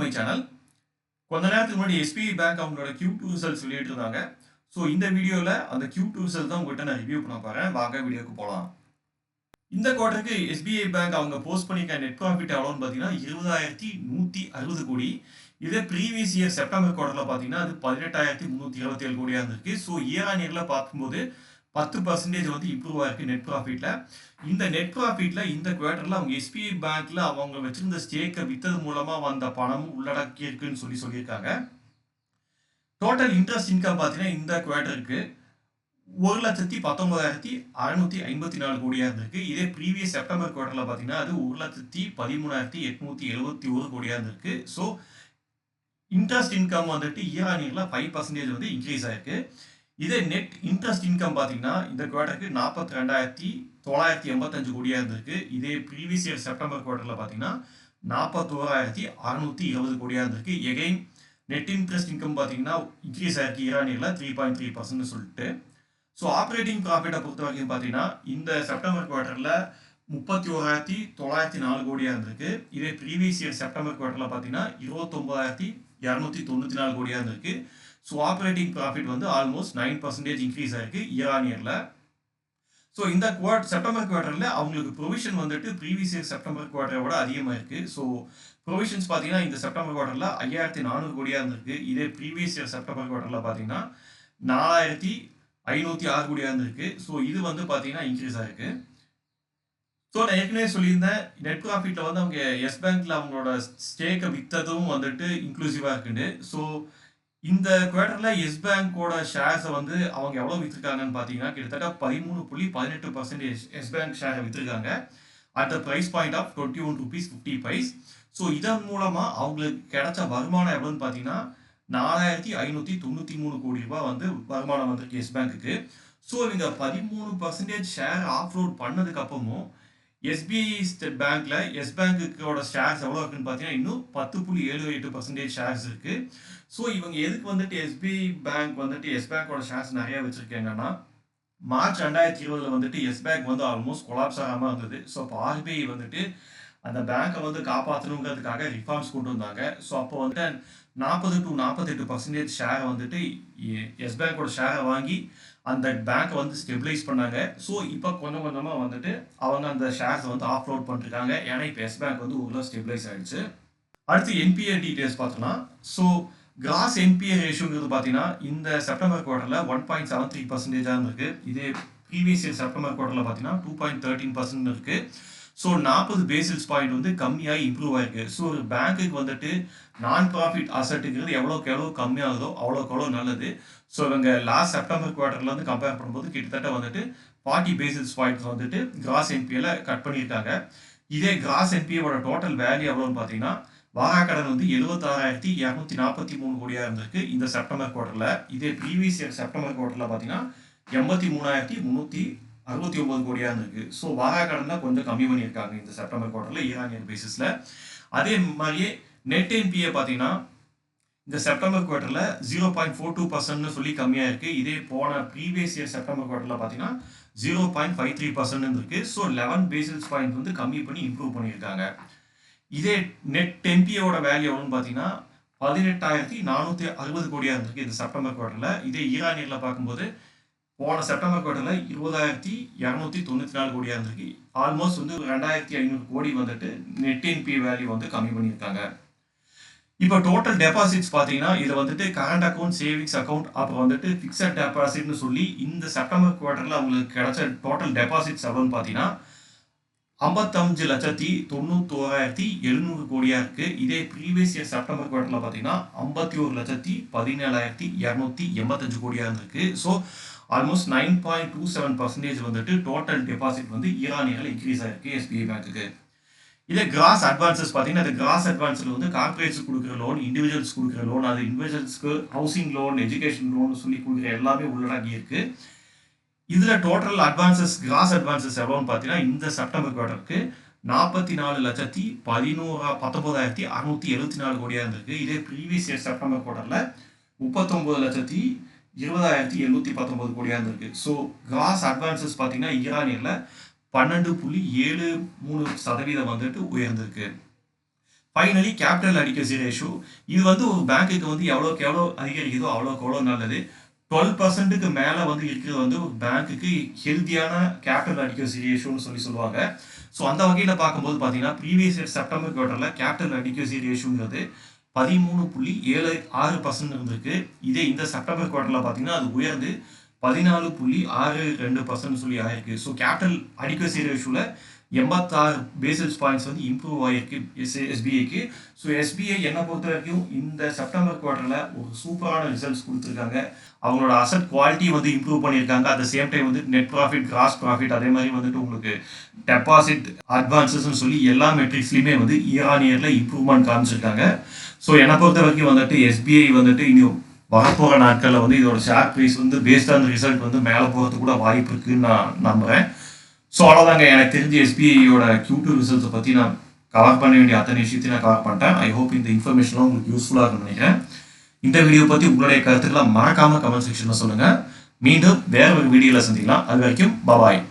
My channel. கொஞ்ச நேரத்துக்கு முன்னாடி எஸ்பிஐ பேங்க் அவங்களோட Q2 ரிசல்ட்ஸ் வெளியிட்டிருந்தாங்க. ஸோ இந்த வீடியோவில் அந்த Q2 ரிசல்ட் தான் உங்கள்கிட்ட நான் ரிவ்யூ பண்ண போகிறேன். வாங்க வீடியோக்கு போகலாம். இந்த குவார்ட்டருக்கு எஸ்பிஐ பேங்க் அவங்க போஸ்ட் பண்ணிக்க நெட் ப்ராஃபிட் எவ்வளோன்னு பார்த்தீங்கன்னா 20,160 கோடி. இதே ப்ரீவியஸ் இயர் செப்டம்பர் குவார்ட்டரில் பார்த்தீங்கன்னா அது 18,327 கோடியாக இருந்திருக்கு. ஸோ இயர் ஆன் இயரில் பார்க்கும்போது 10% வந்து இம்ப்ரூவ் ஆயிருக்கு நெட் ப்ராஃபிட்ல. இந்த நெட் ப்ராஃபிட்ல இந்த குவார்ட்டர்ல அவங்க எஸ்பிஐ பேங்க்ல அவங்க வச்சிருந்த ஸ்டேக்கை வித்தது மூலமா வந்த பணமும் உள்ளடக்கி இருக்குன்னு சொல்லியிருக்காங்க. டோட்டல் இன்ட்ரெஸ்ட் இன்கம் பார்த்தீங்கன்னா இந்த குவார்ட்டருக்கு 1,19,654 கோடியாக இருந்திருக்கு. இதே ப்ரீவியஸ் செப்டம்பர் குவார்ட்டரில் பார்த்தீங்கன்னா அது 1,13,871 கோடியாக இருந்திருக்கு. ஸோ இன்ட்ரெஸ்ட் இன்கம் வந்துட்டு இயர் ஆன் இயர்ல 5% வந்து இன்க்ரீஸ் ஆயிருக்கு. இதே நெட் இன்ட்ரெஸ்ட் இன்கம் பார்த்தீங்கன்னா இந்த குவார்ட்டருக்கு 42,985 கோடியாக இருந்திருக்கு. இதே ப்ரீவியஸ் இயர் செப்டம்பர் குவார்ட்டரில் பார்த்தீங்கன்னா 41,620 கோடியாக இருந்திருக்கு. எகைன் நெட் இன்ட்ரெஸ்ட் இன்கம் பார்த்தீங்கன்னா இன்க்ரீஸ் ஆயிருக்கு இயர் ஆன் இயர்ல 3.3% சொல்லிட்டு. ஸோ ஆப்ரேட்டிங் ப்ராஃபிட்டை பொறுத்த வரைக்கும் பார்த்தீங்கன்னா இந்த செப்டம்பர் குவார்ட்டரில் 31,904 கோடியாக இருந்திருக்கு. இதே ப்ரீவியஸ் இயர் செப்டம்பர் குவார்ட்டரில் பார்த்தீங்கன்னா 29,294 கோடியாக இருந்திருக்கு. ஸோ ஆப்ரேட்டிங் ப்ராஃபிட் வந்து ஆல்மோஸ்ட் 9% இன்க்ரீஸ் ஆயிருக்கு இயர் ஆன் இயரில். ஸோ இந்த செப்டம்பர் குவார்ட்டரில் அவங்களுக்கு ப்ரொவிஷன் வந்துட்டு ப்ரீவியஸ் இயர் செப்டம்பர் குவார்ட்டரோட அதிகமாக இருக்குது. ஸோ ப்ரொவிஷன்ஸ் பார்த்தீங்கன்னா இந்த செப்டம்பர் குவார்ட்டரில் 5,400 கோடியாக இருந்திருக்கு. இதே ப்ரீவியஸ் இயர் செப்டம்பர் குவார்ட்டரில் பார்த்தீங்கன்னா 4,506 கோடியாக இருந்திருக்கு. ஸோ இது வந்து பார்த்தீங்கன்னா இன்க்ரீஸ் ஆயிருக்கு. ஸோ நான் ஏற்கனவே சொல்லியிருந்தேன் நெட் ப்ராஃபிட்டில் வந்து அவங்க எஸ் பேங்க்கில் அவங்களோட ஸ்டேக்கை விற்றதும் வந்துட்டு இன்க்ளூசிவாக இருக்குன்னு. ஸோ இந்த குவார்ட்டரில் எஸ் பேங்கோட ஷேர்ஸை வந்து அவங்க எவ்வளோ விற்றுருக்காங்கன்னு பார்த்தீங்கன்னா கிட்டத்தட்ட 13.18% எஸ் பேங்க் ஷேரை விற்றுருக்காங்க at the price point of ₹21.50. So இதன் மூலமாக அவங்களுக்கு கிடைச்ச வருமானம் எவ்வளோன்னு பார்த்தீங்கன்னா 4,593 கோடி ரூபாய் வந்து வருமானம் வந்திருக்கு எஸ் பேங்க்குக்கு. ஸோ இவங்க 13% ஷேர் ஆஃப்லோட் பண்ணதுக்கு அப்புறமும் எஸ்பிஐ பேங்க்ல எஸ் பேங்க்கோட ஷேர்ஸ் எவ்வளோ இருக்குன்னு பார்த்தீங்கன்னா இன்னும் 10.78% ஷேர்ஸ் இருக்கு. ஸோ இவங்க எதுக்கு வந்துட்டு எஸ்பிஐ பேங்க் வந்துட்டு எஸ் பேங்கோட ஷேர்ஸ் நிறைய வச்சிருக்காங்கன்னா மார்ச் 2020 வந்துட்டு எஸ் பேங்க் வந்து ஆல்மோஸ்ட் கொலாப்ஸ் ஆகாமல் இருந்தது. ஸோ அப்போ ஆர்பிஐ வந்துட்டு அந்த பேங்கை வந்து காப்பாற்றணுங்கிறதுக்காக ரிஃபார்ம்ஸ் கொண்டு வந்தாங்க. ஸோ அப்போ வந்துட்டு 40 to 48% ஷேரை வந்துட்டு எஸ் பேங்கோட ஷேரை வாங்கி அந்த பேங்க்கை வந்து ஸ்டெபிலைஸ் பண்ணாங்க. ஸோ இப்போ கொஞ்சம் கொஞ்சமாக வந்துட்டு அவங்க அந்த ஷேர்ஸ் வந்து ஆஃப்லோட் பண்ணிருக்காங்க. ஏன்னா இப்போ எஸ் பேங்க் வந்து ஊரில் ஸ்டெபிலைஸ் ஆயிடுச்சு. அடுத்து என்பிஏ டீடைல்ஸ் பார்த்தோம்னா ஸோ கிராஸ் என்பிஏ ரேஷியோங்கிறது பார்த்தீங்கன்னா இந்த செப்டம்பர் குவார்ட்டரில் 1.73% இருந்திருக்கு. இதே ப்ரீவியஸ் இயர் செப்டம்பர் குவார்ட்டரில் பார்த்தீங்கன்னா 2.13% இருக்கு. ஸோ 40 பேசிஸ் பாயிண்ட் வந்து கம்மியாக இம்ப்ரூவ் ஆயிருக்கு. ஸோ ஒரு பேங்க்குக்கு வந்துட்டு நான் ப்ராஃபிட் அசட்டுங்கிறது எவ்வளோக்கு எவ்வளோ கம்மியாகுதோ அவ்வளோக்கு எவ்வளோ நல்லது. ஸோ இவங்க லாஸ்ட் செப்டம்பர் குவார்ட்டரில் வந்து கம்பேர் பண்ணும்போது கிட்டத்தட்ட வந்துட்டு 40 பேசிஸ் பாயிண்ட்ஸ் வந்துட்டு கிராஸ் என்பிஏல கட் பண்ணியிருக்காங்க. இதே கிராஸ் என்பிஏவோட டோட்டல் வேல்யூ எவ்வளோன்னு பார்த்தீங்கன்னா வாராக்கடன் வந்து 76,243 கோடியாக இருந்திருக்கு இந்த செப்டம்பர் குவார்ட்டரில். இதே ப்ரீவியஸ் இயர் செப்டம்பர் குவார்ட்டரில் பார்த்தீங்கன்னா 83,369 கோடியாக இருந்திருக்கு. ஸோ வாராக்கடனில் கொஞ்சம் கம்மி பண்ணியிருக்காங்க இந்த செப்டம்பர் குவார்ட்டரில் இயர் ஆன் இயர் பேசிஸில். அதே மாதிரியே நெட் என்பிஏ பார்த்தீங்கன்னா இந்த செப்டம்பர் குவார்ட்டரில் 0.42% சொல்லி கம்மியாக இருக்குது. இதே போன ப்ரீவியஸ் இயர் செப்டம்பர் குவார்ட்டரில் பார்த்தீங்கன்னா 0.53% இருக்கு. ஸோ 11 பேசிஸ் பாயிண்ட் வந்து கம்மி பண்ணி இம்ப்ரூவ் பண்ணியிருக்காங்க. இதே நெட் என்பிஏவோட வேல்யூ எவ்வளோன்னு பார்த்தீங்கன்னா 18,460 கோடியாக இருந்திருக்கு இந்த செப்டம்பர் குவார்ட்டரில். இதே இயர் ஆன் இயரில் பார்க்கும்போது போன செப்டம்பர் குவார்ட்டரில் 20,294 கோடியாக இருந்திருக்கு. ஆல்மோஸ்ட் வந்து 2,500 கோடி வந்துட்டு நெட் என்பிஏ வேல்யூ வந்து கம்மி பண்ணியிருக்காங்க. இப்போ டோட்டல் டெபாசிட்ஸ் பார்த்தீங்கன்னா இதில் வந்துட்டு கரண்ட் அக்கௌண்ட், சேவிங்ஸ் அக்கௌண்ட், அப்புறம் வந்துட்டு ஃபிக்ஸட் டெபாசிட்னு சொல்லி இந்த செப்டம்பர் குவார்ட்டரில் அவங்களுக்கு கிடைச்ச டோட்டல் டெபாசிட்ஸ் எவ்வளோன்னு பார்த்தீங்கன்னா 55,91,700 கோடியாக இருக்குது. இதே ப்ரீவியஸ் இயர் செப்டம்பர் குவார்ட்டரில் பார்த்தீங்கன்னா 51,17,285 கோடியாக இருந்திருக்கு. ஸோ ஆல்மோஸ்ட் 9.27% வந்துட்டு டோட்டல் டெபாசிட் வந்து இயர் ஆன் இயரில் இன்க்ரீஸ் ஆயிருக்கு எஸ்பிஐ பேங்க்குக்கு. இதே கிராஸ் அட்வான்சஸ் பார்த்தீங்கன்னா இந்த கிராஸ் அட்வான்ஸில் வந்து கார்பரேட்ஸ் கொடுக்குற லோன், இண்டிவிஜுவல்ஸ் கொடுக்குற லோன், அது இண்டிவிஜுவல்ஸ்க்கு ஹவுசிங் லோன், எஜுகேஷன் லோன் சொல்லி கொடுக்குற எல்லாமே உள்ளடங்கி இருக்கு. இதில் டோட்டல் அட்வான்சஸ் கிராஸ் அட்வான்சஸ் எவ்வளோன்னு பார்த்தீங்கன்னா இந்த செப்டம்பர் குவார்ட்டருக்கு 44,19,674 கோடியாக இருந்திருக்கு. இதே ப்ரீவியஸ் இயர் செப்டம்பர் குவார்ட்டரில் 39,20,719 கோடியாக இருந்திருக்கு. ஸோ கிராஸ் அட்வான்சஸ் பார்த்தீங்கன்னா இயர் ஆன் இயரில் 12.73% வந்துட்டு உயர்ந்திருக்கு. ஃபைனலி கேபிட்டல் அடிக்கசி ரேஷியோ இது வந்து ஒரு பேங்க்குக்கு வந்து எவ்வளோக்கு எவ்வளோ அதிகரிக்குதோ அவ்வளோக்கு எவ்வளோ நல்லது. 12% மேலே வந்து இருக்கிறது வந்து ஒரு பேங்க்குக்கு ஹெல்த்தியான கேபிட்டல் அடிக்கசி ரேஷியோன்னு சொல்லுவாங்க. ஸோ அந்த வகையில் பார்க்கும்போது பார்த்தீங்கன்னா ப்ரீவியஸ் இயர் செப்டம்பர் குவார்ட்டரில் கேபிட்டல் அடிக்கசி ரேஷியோங்கிறது 13.76% இருந்திருக்கு. இதே இந்த செப்டம்பர் குவார்ட்டரில் பார்த்தீங்கன்னா அது உயர்ந்து 14.62% சொல்லி ஆயிருக்கு. ஸோ கேபிட்டல் அடிக்கசி ரேஷியோவில் 86 பேசிஸ் பாயிண்ட்ஸ் வந்து இம்ப்ரூவ் ஆகிருக்கு எஸ்பிஐக்கு. ஸோ எஸ்பிஐ என்னை பொறுத்த வரைக்கும் இந்த செப்டம்பர் குவார்ட்டரில் ஒரு சூப்பரான ரிசல்ட்ஸ் கொடுத்துருக்காங்க. அவங்களோட அசட் குவாலிட்டி வந்து இம்ப்ரூவ் பண்ணியிருக்காங்க. அட் த சேம் டைம் வந்து நெட் ப்ராஃபிட், கிராஸ் ப்ராஃபிட், அதே மாதிரி வந்துட்டு உங்களுக்கு டெபாசிட் அட்வான்சஸ்ன்னு சொல்லி எல்லா மெட்ரிக்ஸ்லையுமே வந்து இயர் ஆன் இயரில் இம்ப்ரூவ்மெண்ட் காமிச்சிருக்காங்க. ஸோ என்னை பொறுத்த வரைக்கும் வந்துட்டு எஸ்பிஐ வந்துட்டு இன்னும் வரப்போகிற நாட்களில் வந்து இதோட ஷேர் ப்ரைஸ் வந்து பேஸ்ட் ஆன் ரிசல்ட் வந்து மேலே போகிறதுக்கு கூட வாய்ப்பு இருக்குன்னு நான் நம்புகிறேன். ஸோ அவ்வளோதாங்க, எனக்கு தெரிஞ்ச எஸ்பிஐயோட Q2 ரிசல்ட்ஸை பற்றி நான் கவர் பண்ண வேண்டிய அத்தனை விஷயத்தையும் நான் கவர் பண்ணிட்டேன். ஐ ஹோப் இந்த இன்ஃபர்மேஷன்லாம் உங்களுக்கு யூஸ்ஃபுல்லாக இருக்கும்னு நினைக்கிறேன். இந்த வீடியோ பற்றி உங்களுடைய கருத்துக்களை மறக்காமல் கமெண்ட் செக்ஷனில் சொல்லுங்கள். மீண்டும் வேற ஒரு வீடியோவில் சந்திக்கலாம். அது வரைக்கும் பாய்.